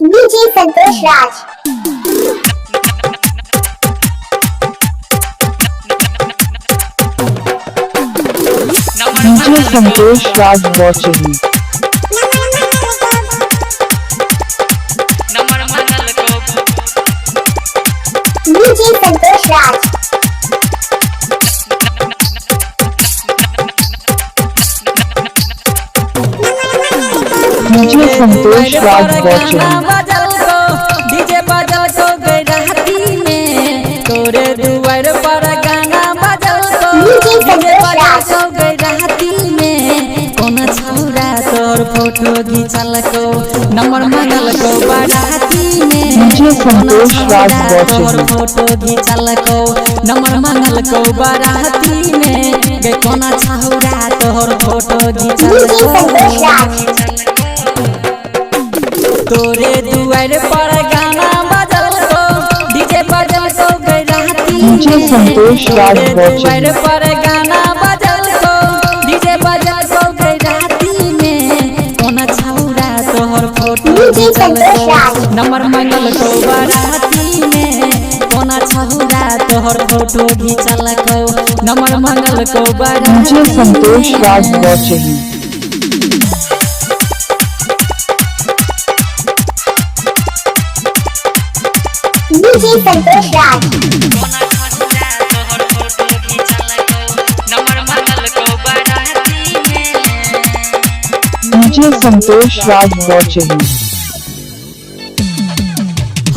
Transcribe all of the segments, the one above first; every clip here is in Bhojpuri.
DJ Santosh Raj. DJ Santosh Raj watching. DJ Santosh Raj. DJ Santosh Raj watching. DJ बजल को गई राती में तोरे दुआर पर गाना बजल को डीजे बजल को गई राती में कौन छौरा तोर फोटो घिंचल को नंबर मंगल को बाराती में DJ Santosh Raj तोर watching. फोटो घिंचल को नंबर मंगल को बाराती में गे कौन छौरा तोर फोटो घिंचल DJ Santosh Raj. तोरे दुआर पर गाना बजल को डीजे बजल को गई राती DJ Santosh Raj तोरे watching. दुआर पर गाना बजल को डीजे बजल को गई राती में कौन छौरा तोहर फोटो DJ घिंचल Santosh को Raj. नंबर मंगल को बाराती में कौन छौरा तोहर फोटो घिंचल को नंबर मंगल को बाराती DJ Santosh Raj watching. DJ Santosh Raj. DJ Santosh Raj watching.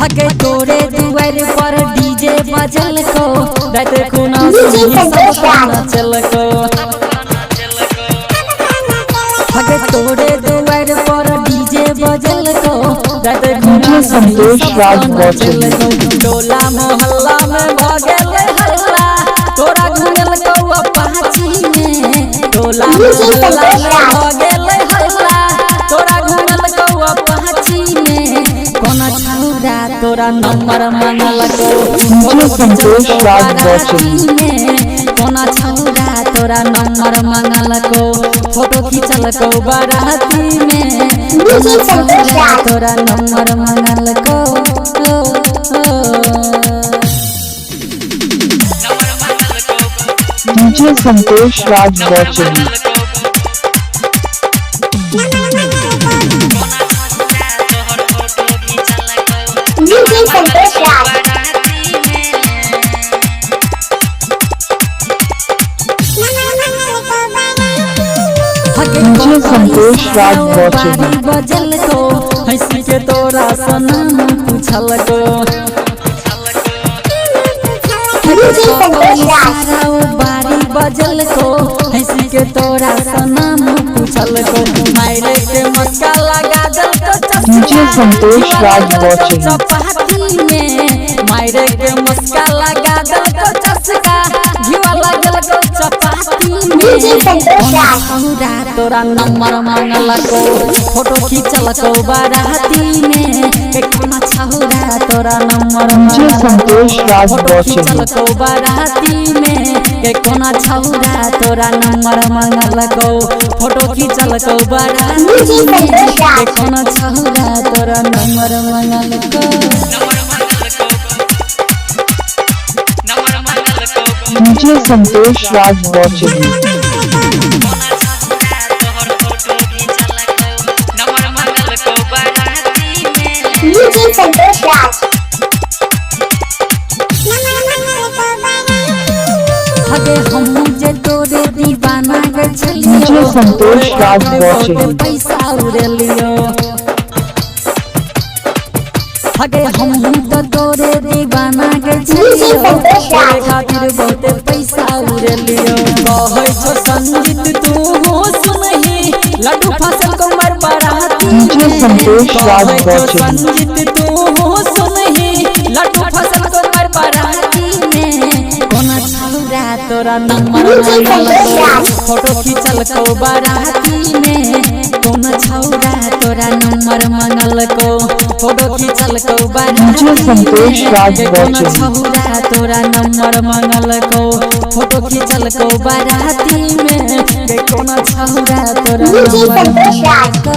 हगे तोरे दुआर पर डीजे बजल को रात खुना DJ Santosh Raj. चल को हगे तोरे दुआर पर डीजे बजल को रात खुना DJ Santosh Raj watching. टोला मोहल्ला में भगल हल्ला तोरा घुमल को अपाची में टोला DJ मोहल्ला Santosh में Raj. भगल हल्ला तोरा घुमल को अपाची में कौन छौरा तोरा नंबर मंगल को DJ Santosh Raj watching. कौन छौरा तोरा नंबर मंगल को फोटो खींचल को बाराती में DJ Santosh Raj. तोरा नंबर मंगल को DJ Santosh Raj watching. DJ Santosh Raj. DJ Santosh Raj watching. बजल को हंसी के तोरा सनम पूछल को DJ Santosh Raj. बारी बजल को हंसी के तोरा सनम पूछल को मायरे के मस्का लगा दल को DJ Santosh Raj watching. चपाती में मायरे के मस्का लगा दल को चस्का घिवा लगल को चपाती में DJ Santosh Raj. छौरा तोरा नंबर मंगल को फोटो खींचल को बाराती में के कौन छौरा तोरा number DJ Santosh Raj photo watching. खींचल को बाराती में के कौन छौरा तोरा नंबर मंगल को फोटो खींचल को बाराती DJ में Santosh Raj. के कौन छौरा तोरा नंबर मंगल को DJ Santosh Raj watching. DJ Santosh Raj. हगे हम जे तोरे दीवाना गे DJ Santosh Raj watching. पैसा उड़लियो हगे हम तो तोरे दीवाना गे DJ Santosh Raj. तोरे खातिर बहुत पैसा उड़लियो कहै छो संगीत तू हो सुनही लड्डू फसल को मर बाराती DJ Santosh Raj कहै छो watching. संगीत तू हो सुनही लड्डू फसल को मर बाराती में कौन छौरा तोरा number DJ Santosh Raj. Photo खींचल को बाराती में कौन छौरा तोरा नंबर मंगल को फोटो खींचल को बाराती DJ Santosh Raj में कौन watching. छौरा तोरा नंबर मंगल को फोटो खींचल को बाराती में के कौन छौरा तोरा DJ नंबर Santosh Raj. मंगल को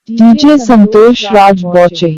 DJ संतोष राज बौचे।